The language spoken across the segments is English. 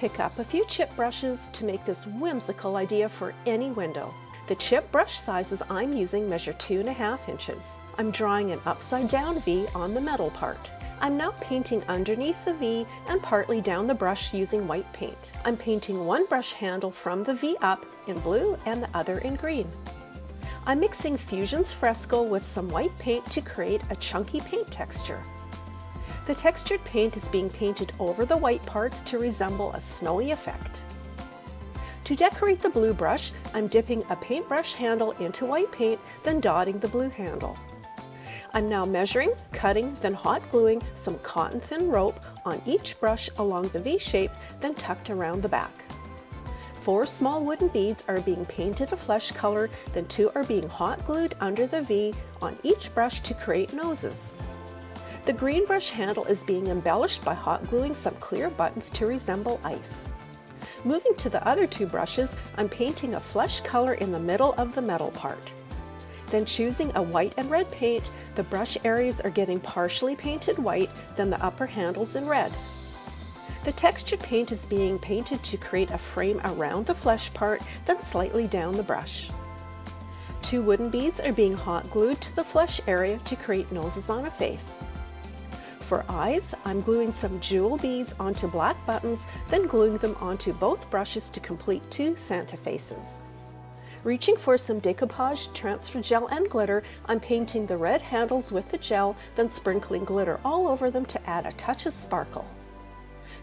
pick up a few chip brushes to make this whimsical idea for any window. The chip brush sizes I'm using measure 2.5 inches. I'm drawing an upside down V on the metal part. I'm now painting underneath the V and partly down the brush using white paint. I'm painting one brush handle from the V up in blue and the other in green. I'm mixing Fusion's Fresco with some white paint to create a chunky paint texture. The textured paint is being painted over the white parts to resemble a snowy effect. To decorate the blue brush, I'm dipping a paintbrush handle into white paint, then dotting the blue handle. I'm now measuring, cutting, then hot gluing some cotton thin rope on each brush along the V shape, then tucked around the back. 4 small wooden beads are being painted a flesh color, then 2 are being hot glued under the V on each brush to create noses. The green brush handle is being embellished by hot gluing some clear buttons to resemble ice. Moving to the other 2 brushes, I'm painting a flesh color in the middle of the metal part. Then choosing a white and red paint, the brush areas are getting partially painted white, then the upper handles in red. The textured paint is being painted to create a frame around the flesh part, then slightly down the brush. 2 wooden beads are being hot glued to the flesh area to create noses on a face. For eyes, I'm gluing some jewel beads onto black buttons, then gluing them onto both brushes to complete 2 Santa faces. Reaching for some decoupage, transfer gel and glitter, I'm painting the red handles with the gel, then sprinkling glitter all over them to add a touch of sparkle.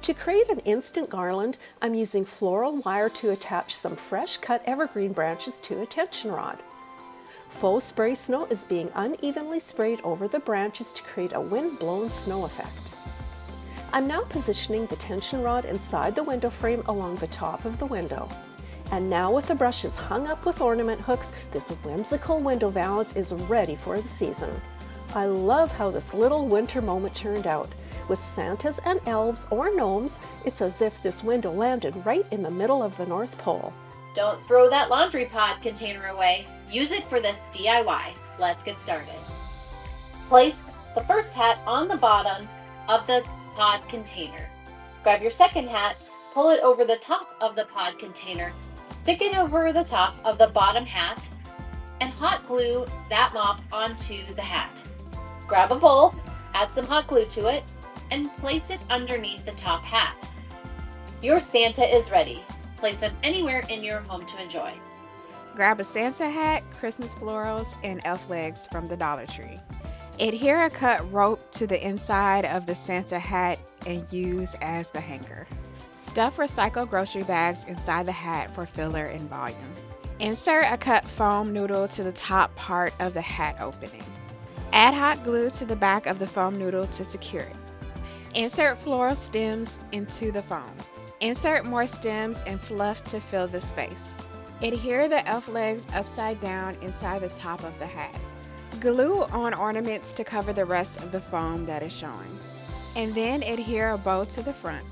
To create an instant garland, I'm using floral wire to attach some fresh cut evergreen branches to a tension rod. Faux spray snow is being unevenly sprayed over the branches to create a wind-blown snow effect. I'm now positioning the tension rod inside the window frame along the top of the window. And now with the brushes hung up with ornament hooks, this whimsical window valance is ready for the season. I love how this little winter moment turned out. With Santas and elves or gnomes, it's as if this window landed right in the middle of the North Pole. Don't throw that laundry pod container away. Use it for this DIY. Let's get started. Place the first hat on the bottom of the pod container. Grab your second hat, pull it over the top of the pod container, stick it over the top of the bottom hat, and hot glue that mop onto the hat. Grab a bowl, add some hot glue to it, and place it underneath the top hat. Your Santa is ready. Place them anywhere in your home to enjoy. Grab a Santa hat, Christmas florals, and elf legs from the Dollar Tree. Adhere a cut rope to the inside of the Santa hat and use as the hanger. Stuff recycled grocery bags inside the hat for filler and volume. Insert a cut foam noodle to the top part of the hat opening. Add hot glue to the back of the foam noodle to secure it. Insert floral stems into the foam. Insert more stems and fluff to fill the space. Adhere the elf legs upside down inside the top of the hat. Glue on ornaments to cover the rest of the foam that is showing. And then adhere a bow to the front.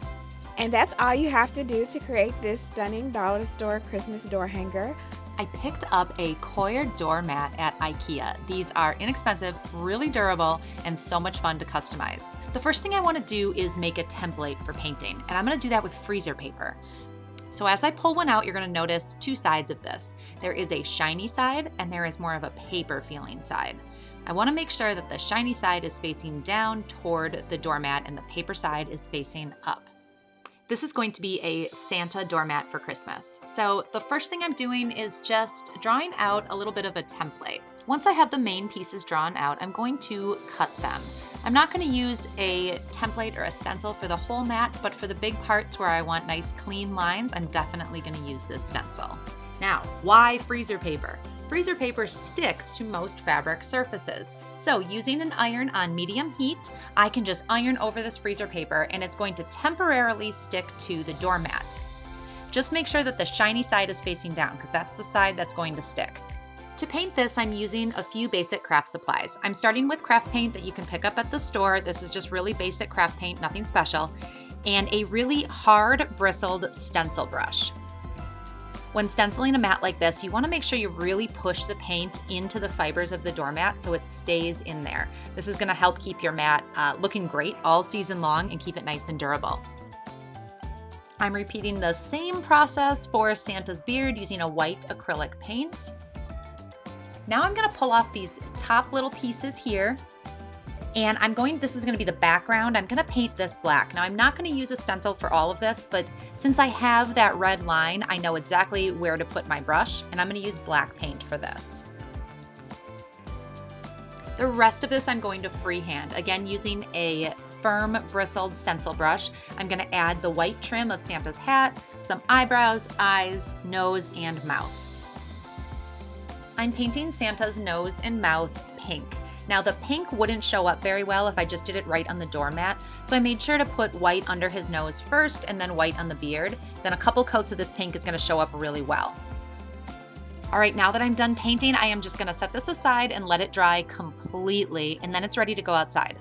And that's all you have to do to create this stunning dollar store Christmas door hanger. I picked up a coir doormat at IKEA. These are inexpensive, really durable, and so much fun to customize. The first thing I want to do is make a template for painting, and I'm going to do that with freezer paper. So as I pull one out, you're going to notice 2 sides of this. There is a shiny side, and there is more of a paper feeling side. I want to make sure that the shiny side is facing down toward the doormat and the paper side is facing up. This is going to be a Santa doormat for Christmas. So the first thing I'm doing is just drawing out a little bit of a template. Once I have the main pieces drawn out, I'm going to cut them. I'm not going to use a template or a stencil for the whole mat, but for the big parts where I want nice clean lines, I'm definitely going to use this stencil. Now, why freezer paper? Freezer paper sticks to most fabric surfaces. So using an iron on medium heat, I can just iron over this freezer paper and it's going to temporarily stick to the doormat. Just make sure that the shiny side is facing down because that's the side that's going to stick. To paint this, I'm using a few basic craft supplies. I'm starting with craft paint that you can pick up at the store. This is just really basic craft paint, nothing special, and a really hard bristled stencil brush. When stenciling a mat like this, you want to make sure you really push the paint into the fibers of the doormat so it stays in there. This is going to help keep your mat looking great all season long and keep it nice and durable. I'm repeating the same process for Santa's beard using a white acrylic paint. Now I'm gonna pull off these top little pieces here, and this is gonna be the background. I'm gonna paint this black. Now I'm not gonna use a stencil for all of this, but since I have that red line, I know exactly where to put my brush, and I'm gonna use black paint for this. The rest of this I'm going to freehand, again using a firm bristled stencil brush. I'm gonna add the white trim of Santa's hat, some eyebrows, eyes, nose, and mouth. I'm painting Santa's nose and mouth pink. Now the pink wouldn't show up very well if I just did it right on the doormat, so I made sure to put white under his nose first and then white on the beard. Then a couple coats of this pink is gonna show up really well. All right, now that I'm done painting, I am just gonna set this aside and let it dry completely, and then it's ready to go outside.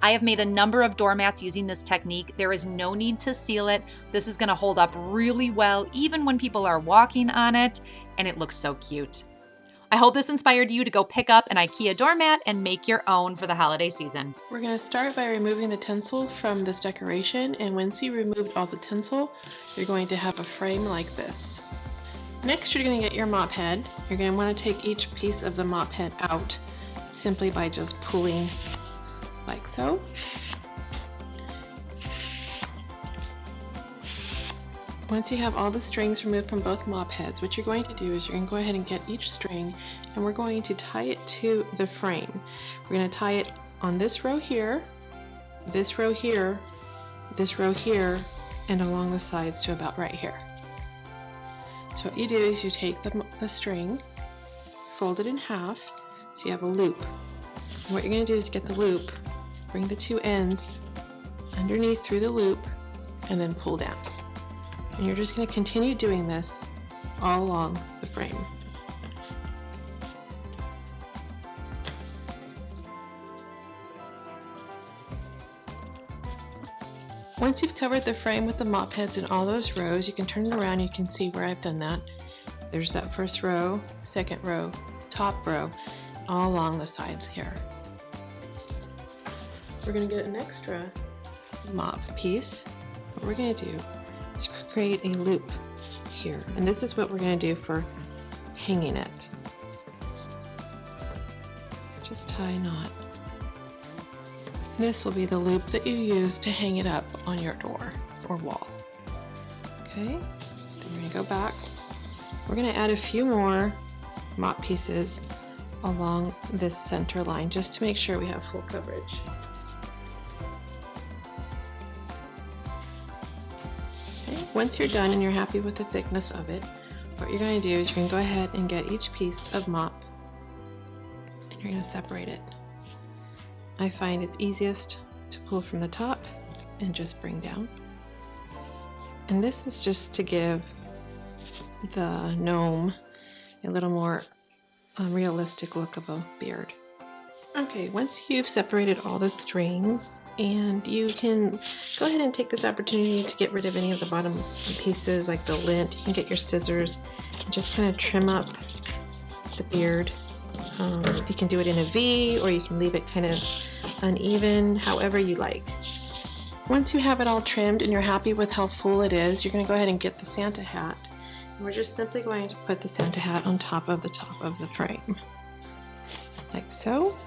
I have made a number of doormats using this technique. There is no need to seal it. This is gonna hold up really well, even when people are walking on it, and it looks so cute. I hope this inspired you to go pick up an IKEA doormat and make your own for the holiday season. We're going to start by removing the tinsel from this decoration, and once you removed all the tinsel, you're going to have a frame like this. Next, you're going to get your mop head. You're going to want to take each piece of the mop head out simply by just pulling like so. Once you have all the strings removed from both mop heads, what you're going to do is you're going to go ahead and get each string, and we're going to tie it to the frame. We're going to tie it on this row here, this row here, this row here, and along the sides to about right here. So what you do is you take the string, fold it in half, so you have a loop. And what you're going to do is get the loop, bring the two ends underneath through the loop, and then pull down. And you're just going to continue doing this all along the frame. Once you've covered the frame with the mop heads in all those rows, you can turn it around. You can see where I've done that. There's that first row, second row, top row, all along the sides here. We're going to get an extra mop piece. What we're going to do is create a loop here, and this is what we're going to do for hanging it. Just tie a knot. This will be the loop that you use to hang it up on your door or wall. Okay, then we're going to go back. We're going to add a few more mop pieces along this center line just to make sure we have full coverage. Once you're done and you're happy with the thickness of it, what you're going to do is you're going to go ahead and get each piece of mop and you're going to separate it. I find it's easiest to pull from the top and just bring down. And this is just to give the gnome a little more realistic look of a beard. Okay, once you've separated all the strings, and you can go ahead and take this opportunity to get rid of any of the bottom pieces like the lint. You can get your scissors and just kind of trim up the beard. You can do it in a V, or you can leave it kind of uneven, however you like. Once you have it all trimmed and you're happy with how full it is, you're going to go ahead and get the Santa hat. And we're just simply going to put the Santa hat on top of the frame, like so.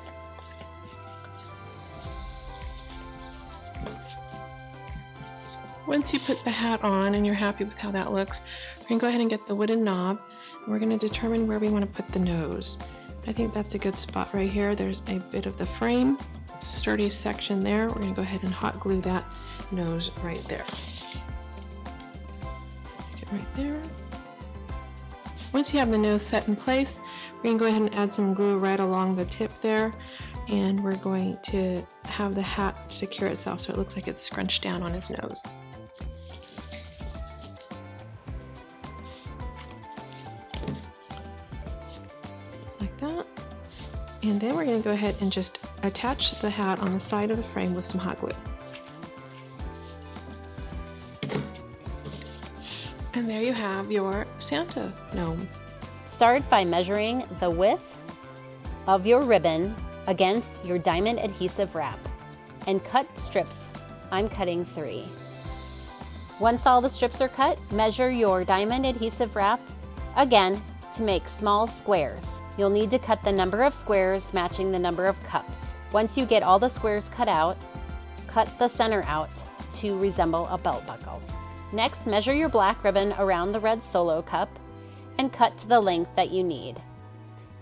Once you put the hat on and you're happy with how that looks, we're going to go ahead and get the wooden knob, and we're going to determine where we want to put the nose. I think that's a good spot right here. There's a bit of the frame, sturdy section there. We're going to go ahead and hot glue that nose right there. Stick it right there. Once you have the nose set in place, we're going to go ahead and add some glue right along the tip there, and we're going to have the hat secure itself so it looks like it's scrunched down on his nose. That. And then we're going to go ahead and just attach the hat on the side of the frame with some hot glue. And there you have your Santa gnome. Start by measuring the width of your ribbon against your diamond adhesive wrap and cut strips. I'm cutting 3. Once all the strips are cut, measure your diamond adhesive wrap again to make small squares. You'll need to cut the number of squares matching the number of cups. Once you get all the squares cut out, cut the center out to resemble a belt buckle. Next, measure your black ribbon around the red solo cup and cut to the length that you need.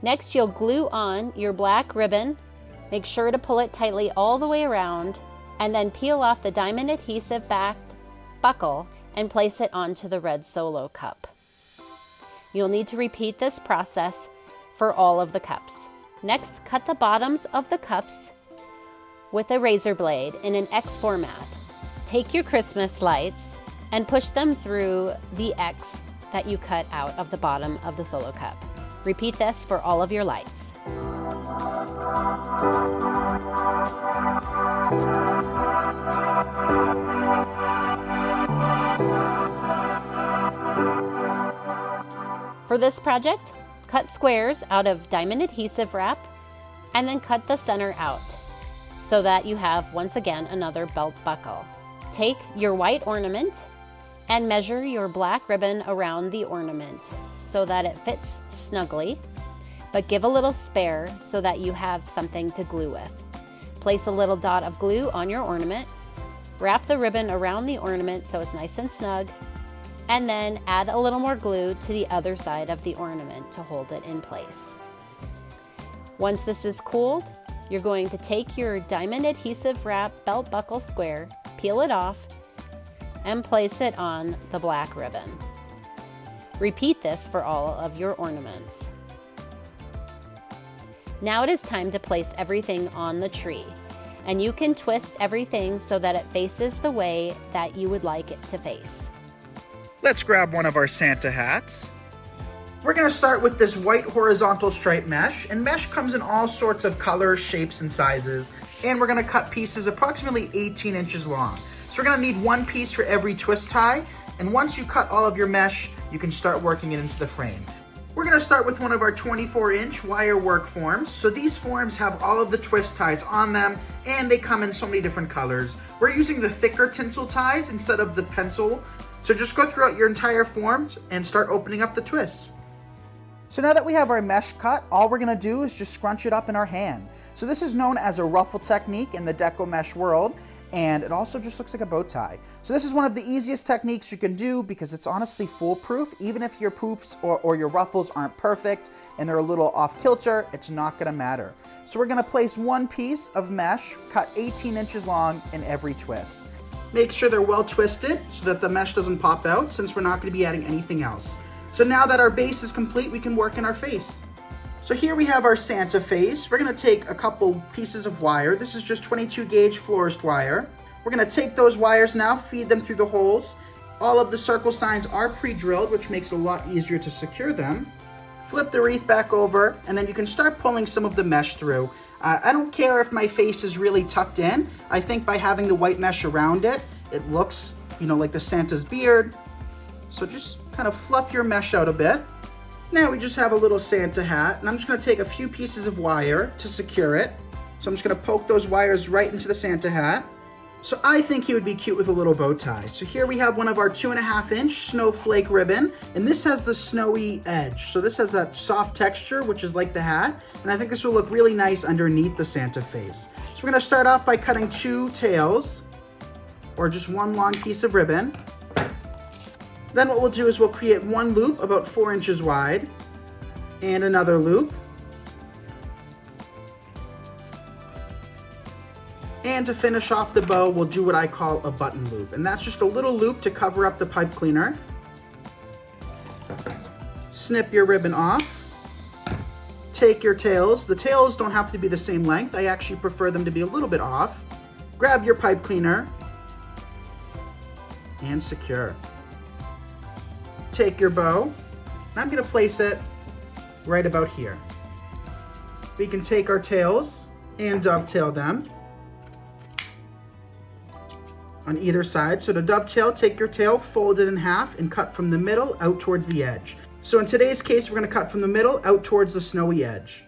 Next, you'll glue on your black ribbon. Make sure to pull it tightly all the way around and then peel off the diamond adhesive backed buckle and place it onto the red solo cup. You'll need to repeat this process for all of the cups. Next, cut the bottoms of the cups with a razor blade in an X format. Take your Christmas lights and push them through the X that you cut out of the bottom of the solo cup. Repeat this for all of your lights. For this project, cut squares out of diamond adhesive wrap and then cut the center out so that you have, once again, another belt buckle. Take your white ornament and measure your black ribbon around the ornament so that it fits snugly, but give a little spare so that you have something to glue with. Place a little dot of glue on your ornament, wrap the ribbon around the ornament so it's nice and snug, and then add a little more glue to the other side of the ornament to hold it in place. Once this is cooled, you're going to take your diamond adhesive wrap belt buckle square, peel it off, and place it on the black ribbon. Repeat this for all of your ornaments. Now it is time to place everything on the tree, and you can twist everything so that it faces the way that you would like it to face. Let's grab one of our Santa hats. We're going to start with this white horizontal stripe mesh, and mesh comes in all sorts of colors, shapes, and sizes, and we're going to cut pieces approximately 18 inches long. So we're going to need one piece for every twist tie, and once you cut all of your mesh, you can start working it into the frame. We're going to start with one of our 24-inch wire work forms. So these forms have all of the twist ties on them, and they come in so many different colors. We're using the thicker tinsel ties instead of the pencil. So just go throughout your entire forms and start opening up the twists. So now that we have our mesh cut, all we're going to do is just scrunch it up in our hand. So this is known as a ruffle technique in the deco mesh world, and it also just looks like a bow tie. So this is one of the easiest techniques you can do because it's honestly foolproof. Even if your poofs or your ruffles aren't perfect and they're a little off kilter, it's not going to matter. So we're going to place one piece of mesh cut 18 inches long in every twist. Make sure they're well twisted so that the mesh doesn't pop out, since we're not going to be adding anything else. So now that our base is complete, we can work in our face. So here we have our Santa face. We're going to take a couple pieces of wire. This is just 22 gauge florist wire. We're going to take those wires now, feed them through the holes. All of the circle signs are pre-drilled, which makes it a lot easier to secure them. Flip the wreath back over, and then you can start pulling some of the mesh through. I don't care if my face is really tucked in. I think by having the white mesh around it, it looks, like the Santa's beard. So just kind of fluff your mesh out a bit. Now we just have a little Santa hat, and I'm just going to take a few pieces of wire to secure it. So I'm just going to poke those wires right into the Santa hat. So I think he would be cute with a little bow tie. So here we have one of our 2.5-inch snowflake ribbon, and this has the snowy edge. So this has that soft texture, which is like the hat, and I think this will look really nice underneath the Santa face. So we're going to start off by cutting 2 tails, or just one long piece of ribbon. Then what we'll do is we'll create one loop about 4 inches wide, and another loop. And to finish off the bow, we'll do what I call a button loop. And that's just a little loop to cover up the pipe cleaner. Snip your ribbon off. Take your tails. The tails don't have to be the same length. I actually prefer them to be a little bit off. Grab your pipe cleaner and secure. Take your bow, and I'm going to place it right about here. We can take our tails and dovetail them on either side. So to dovetail, take your tail, fold it in half, and cut from the middle out towards the edge. So in today's case, we're going to cut from the middle out towards the snowy edge.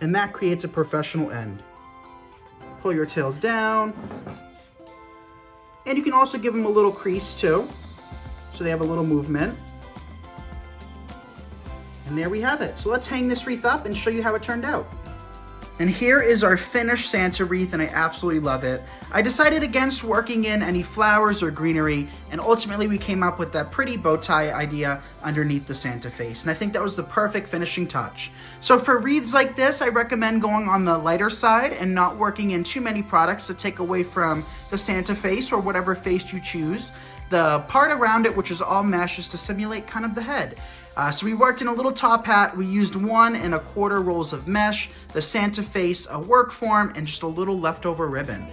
And that creates a professional end. Pull your tails down, And you can also give them a little crease too, so they have a little movement. And there we have it. So let's hang this wreath up and show you how it turned out. And here is our finished Santa wreath, and I absolutely love it. I decided against working in any flowers or greenery, and ultimately we came up with that pretty bow tie idea underneath the Santa face, and I think that was the perfect finishing touch. So for wreaths like this, I recommend going on the lighter side and not working in too many products to take away from the Santa face or whatever face you choose. The part around it, which is all mesh, is to simulate kind of the head. So we worked in a little top hat. We used 1 1/4 rolls of mesh, the Santa face, a work form, and just a little leftover ribbon.